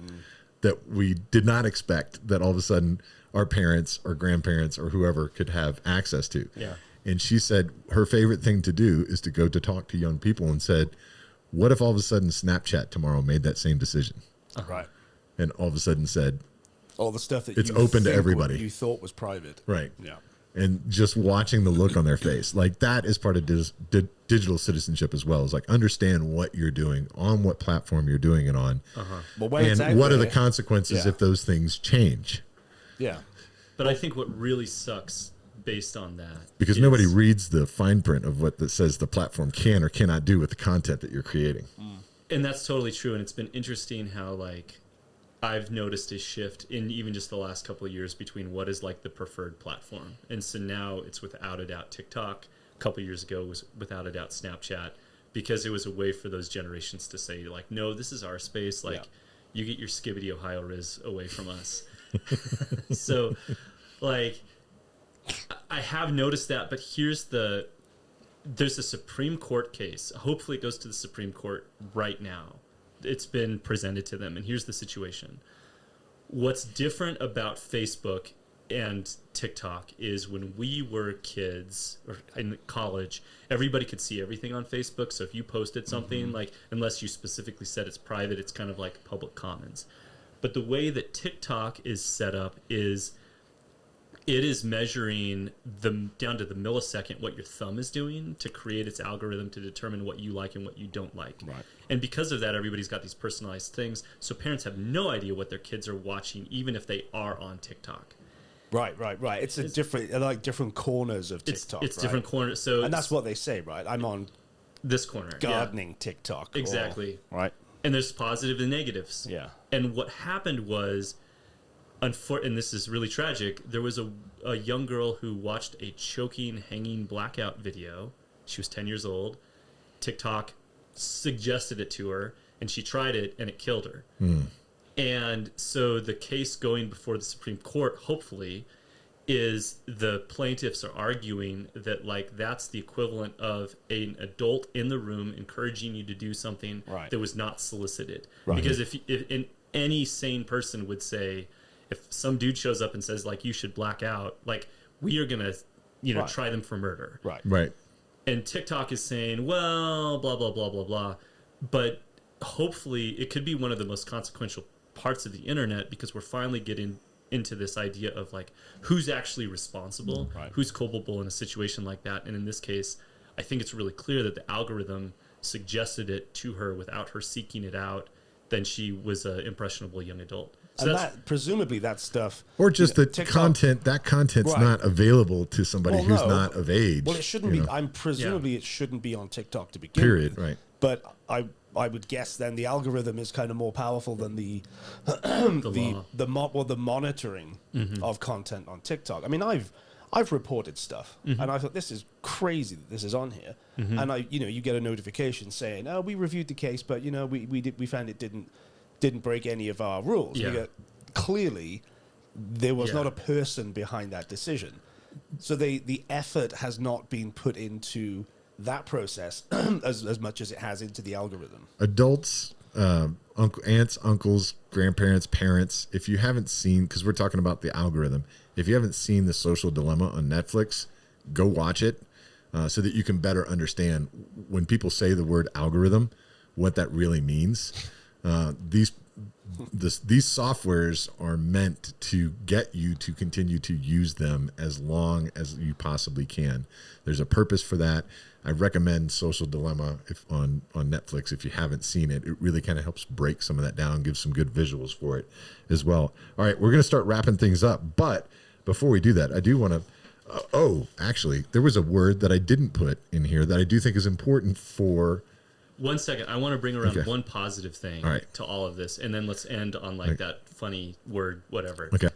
that we did not expect that all of a sudden our parents or grandparents or whoever could have access to. Yeah. And she said her favorite thing to do is to go to talk to young people and said, "What if all of a sudden Snapchat tomorrow made that same decision?" Right. And all of a sudden said, All the stuff that It's you open to think everybody. you thought was private. right. Yeah. And just watching the look on their face, like that is part of digital citizenship as well. Is like understand what you're doing on what platform you're doing it on, But when it's out and what are there- the consequences Yeah. if those things change. Yeah. But I think what really sucks based on that Because is- nobody reads the fine print of what that says the platform can or cannot do with the content that you're creating. And that's totally true. And it's been interesting how, like, I've noticed a shift in even just the last couple of years between what is like the preferred platform. And so now it's without a doubt TikTok. A couple of years ago it was without a doubt Snapchat, because it was a way for those generations to say, like, no, this is our space. Like, you get your Skibbity Ohio Riz away from us. So, like, I have noticed that, but there's a Supreme Court case. Hopefully it goes to the Supreme Court right now. It's been presented to them, and here's the situation. What's different about Facebook and TikTok is when we were kids or in college, everybody could see everything on Facebook. So if you posted something, like, unless you specifically said it's private, it's kind of like public commons. But the way that TikTok is set up is it is measuring down to the millisecond what your thumb is doing to create its algorithm to determine what you like and what you don't like. Right. And because of that, everybody's got these personalized things. So parents have no idea what their kids are watching, even if they are on TikTok. Right. It's different corners of TikTok. It's different corners. So and that's what they say, right? I'm on this corner, gardening TikTok. Exactly. Right. And there's positives and negatives. Yeah. And what happened was, and this is really tragic, there was a young girl who watched a choking, hanging blackout video. She was 10 years old. TikTok suggested it to her, and she tried it, and it killed her. And so the case going before the Supreme Court, hopefully, is the plaintiffs are arguing that, like, that's the equivalent of an adult in the room encouraging you to do something that was not solicited. Right. Because if any sane person would say, if some dude shows up and says, like, you should black out, like, we are going to, try them for murder. Right. And TikTok is saying, well, blah, blah, blah, blah, blah. But hopefully it could be one of the most consequential parts of the internet, because we're finally getting into this idea of, like, who's actually responsible, who's culpable in a situation like that. And in this case, I think it's really clear that the algorithm suggested it to her without her seeking it out. Then she was an impressionable young adult. So and presumably that stuff, or just the TikTok, content's not available to somebody who's not of age. Well, it shouldn't be. I'm presumably it shouldn't be on TikTok to begin with. Right. But I would guess then the algorithm is kind of more powerful than the monitoring of content on TikTok. I mean, I've reported stuff, and I thought, this is crazy that this is on here. And you get a notification saying, oh, we reviewed the case, but we found it didn't break any of our rules. Clearly there was not a person behind that decision. So the effort has not been put into that process as much as it has into the algorithm. Adults, aunts, uncles, grandparents, parents, if you haven't seen, because we're talking about the algorithm, if you haven't seen The Social Dilemma on Netflix, go watch it so that you can better understand when people say the word algorithm, what that really means. These softwares are meant to get you to continue to use them as long as you possibly can. There's a purpose for that. I recommend Social Dilemma on Netflix if you haven't seen it. It really kind of helps break some of that down, give some good visuals for it as well. All right, we're going to start wrapping things up. But before we do that, I do want to... actually, there was a word that I didn't put in here that I do think is important for... 1 second. I want to bring around one positive thing to all of this, and then let's end on that funny word, whatever. Okay.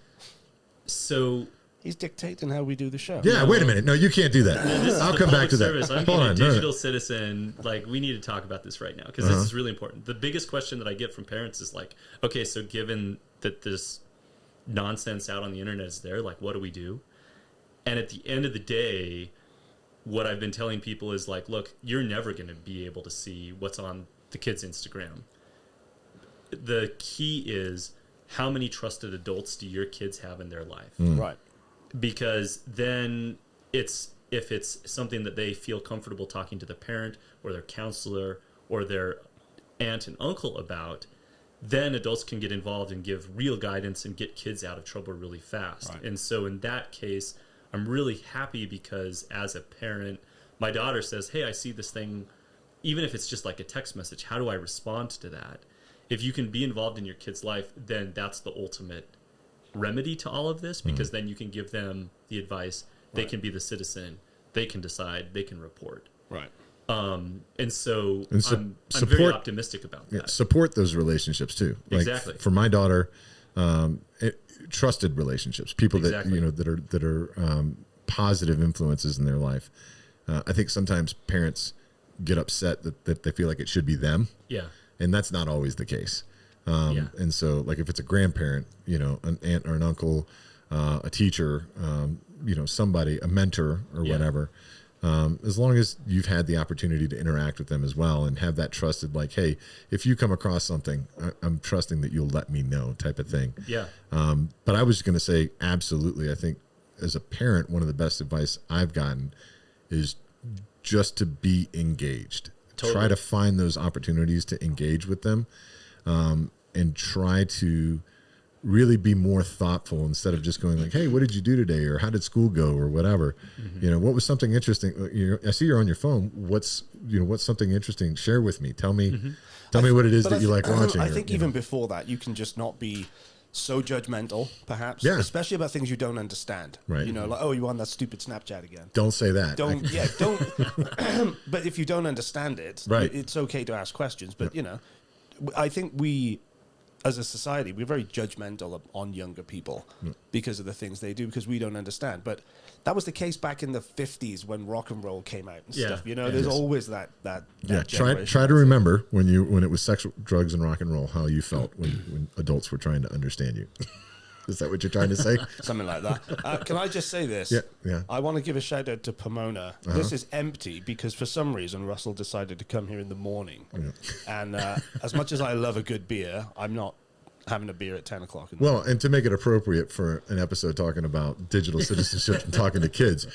So he's dictating how we do the show. Yeah, wait a minute. No, you can't do that. I'll come back to service. that. I'm being a digital citizen. Like, we need to talk about this right now, because this is really important. The biggest question that I get from parents is like, okay, so given that this nonsense out on the internet is there, like, what do we do? And at the end of the day, what I've been telling people is, like, look, you're never going to be able to see what's on the kid's Instagram. The key is, how many trusted adults do your kids have in their life? Right. Because then if it's something that they feel comfortable talking to the parent or their counselor or their aunt and uncle about, then adults can get involved and give real guidance and get kids out of trouble really fast. Right. And so in that case, I'm really happy, because as a parent, my daughter says, hey, I see this thing, even if it's just like a text message, how do I respond to that? If you can be involved in your kid's life, then that's the ultimate remedy to all of this, because then you can give them the advice. They can be the citizen. They can decide. They can report. Right. And so, I'm support, very optimistic about that. Support those relationships too. Like Exactly. for my daughter, trusted relationships, people Exactly. that are positive influences in their life. I think sometimes parents get upset that they feel like it should be them. Yeah. And that's not always the case. Yeah. And so, like, if it's a grandparent, an aunt or an uncle, a teacher, somebody, a mentor or Yeah. whatever, as long as you've had the opportunity to interact with them as well and have that trusted, like, hey, if you come across something, I'm trusting that you'll let me know type of thing. Yeah. But I was just going to say, absolutely. I think as a parent, one of the best advice I've gotten is just to be engaged. Totally. Try to find those opportunities to engage with them, and try to really be more thoughtful instead of just going like, hey, what did you do today? Or how did school go? Or whatever. Mm-hmm. What was something interesting? I see you're on your phone. What's something interesting? Share with me. Tell me, what it is that you like watching. I think even before that, you can just not be so judgmental, perhaps, Yeah. especially about things you don't understand. Right. Like, oh, you on that stupid Snapchat again. Don't say that. Don't. But if you don't understand it, Right. it's okay to ask questions. But I think we, as a society, we're very judgmental on younger people because of the things they do, because we don't understand. But that was the case back in the 50s when rock and roll came out and Yeah. stuff. Yeah. There's always that Yeah, generation. try to remember when it was sex, drugs, and rock and roll, how you felt when adults were trying to understand you. Is that what you're trying to say? Something like that. Can I just say this? Yeah. I want to give a shout out to Pomona. This is empty because for some reason Russell decided to come here in the morning. And as much as I love a good beer, I'm not having a beer at 10 o'clock. Well, and to make it appropriate for an episode talking about digital citizenship and talking to kids,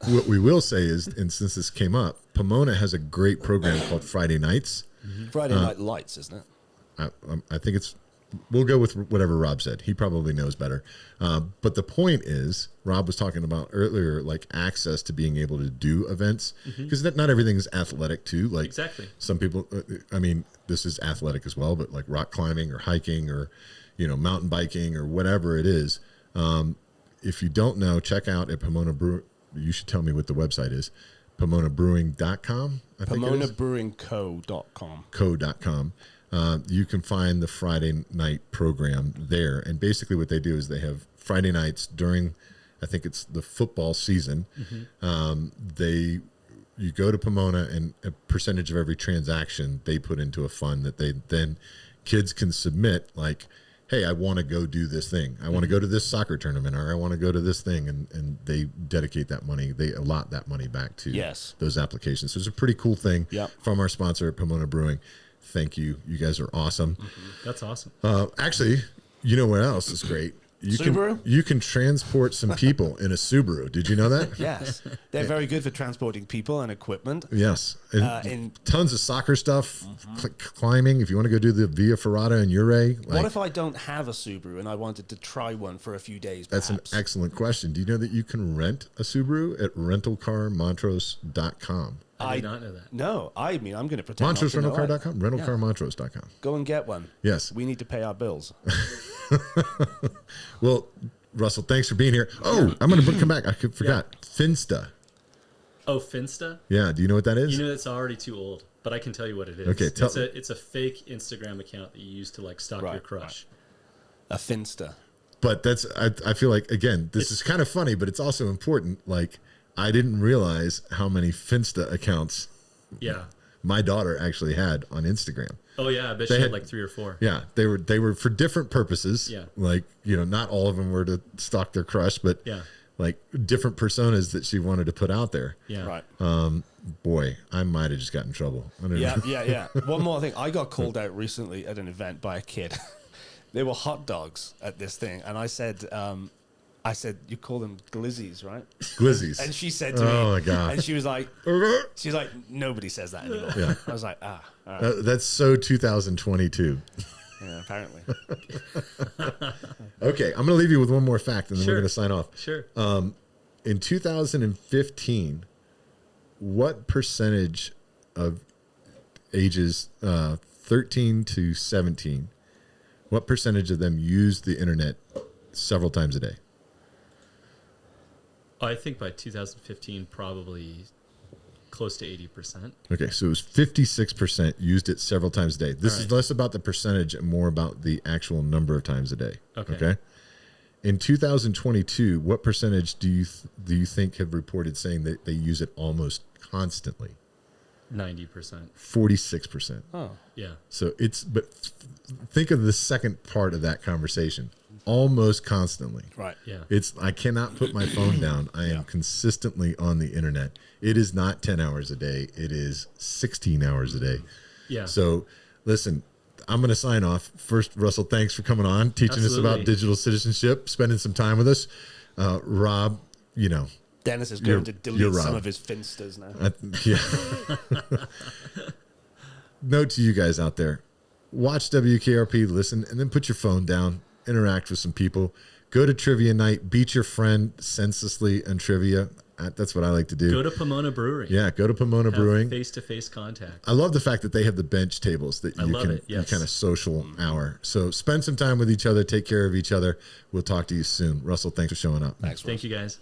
what we will say is, and since this came up, Pomona has a great program called Friday Nights. Friday Night Lights, isn't it? I think we'll go with whatever Rob said. He probably knows better. But the point is, Rob was talking about earlier, like access to being able to do events, because not everything's athletic too. Like Exactly. some people, this is athletic as well, but like rock climbing or hiking or, mountain biking or whatever it is. If you don't know, check out at Pomona Brew. You should tell me what the website is. PomonaBrewing.com. I think it is. PomonaBrewingCo.com. Co.com. You can find the Friday night program there. And basically what they do is they have Friday nights during, I think it's the football season. You go to Pomona, and a percentage of every transaction they put into a fund that then kids can submit, like, hey, I want to go do this thing. I want to go to this soccer tournament, or I want to go to this thing. And they dedicate that money. They allot that money back to those applications. So it's a pretty cool thing from our sponsor at Pomona Brewing. Thank you. You guys are awesome. That's awesome. Actually, you know what else is great? You can transport some people in a Subaru. Did you know that? Yes. They're very good for transporting people and equipment. Yes. And tons of soccer stuff, climbing. If you want to go do the Via Ferrata in Uray. What if I don't have a Subaru and I wanted to try one for a few days, perhaps? That's an excellent question. Do you know that you can rent a Subaru at rentalcarmontrose.com? I did not know that. No, I'm going to pretend. MontroseRentalCar.com? Rentalcarmontrose.com. Go and get one. Yes. We need to pay our bills. Well, Russell, thanks for being here. Oh, I'm going to come back. I forgot. Finsta. Oh, Finsta? Yeah. Do you know what that is? It's already too old, but I can tell you what it is. Okay. It's a fake Instagram account that you use to like stalk your crush. A Finsta. But I feel like, again, this is kind of funny, but it's also important. Like, I didn't realize how many Finsta accounts my daughter actually had on Instagram. Oh yeah, I bet she had like 3 or 4. Yeah, they were for different purposes. Yeah, like not all of them were to stalk their crush, but like different personas that she wanted to put out there. Yeah, right. Boy, I might have just got in trouble. Yeah. One more thing, I got called out recently at an event by a kid. There were hot dogs at this thing, and I said, you call them glizzies, right? Glizzies. And she said to me, oh my God. And she was like, nobody says that anymore. Yeah. I was like, all right. That's so 2022. Yeah, apparently. Okay, I'm going to leave you with one more fact, and then we're going to sign off. Sure. In 2015, what percentage of ages 13 to 17, what percentage of them used the internet several times a day? I think by 2015, probably close to 80%. Okay, so it was 56% used it several times a day. This is right. less about the percentage and more about the actual number of times a day. Okay. In 2022, what percentage do you think have reported saying that they use it almost constantly? 90%. 46%. Oh. Yeah. So think of the second part of that conversation. Almost constantly. Right. Yeah. I cannot put my phone down. I am consistently on the internet. It is not 10 hours a day. It is 16 hours a day. Yeah. So listen, I'm going to sign off. First, Russell, thanks for coming on, teaching us about digital citizenship, spending some time with us. Rob, Dennis is going to delete some Rob. of his finsters now. Yeah. Note to you guys out there, watch WKRP, listen, and then put your phone down, interact with some people, go to trivia night, beat your friend senselessly on trivia. That's what I like to do. Go to Pomona Brewery. Yeah, go to Pomona Brewing. Face-to-face contact. I love the fact that they have the bench tables that you kind of social hour. So spend some time with each other, take care of each other. We'll talk to you soon. Russell, thanks for showing up. Thanks, Thank you, guys.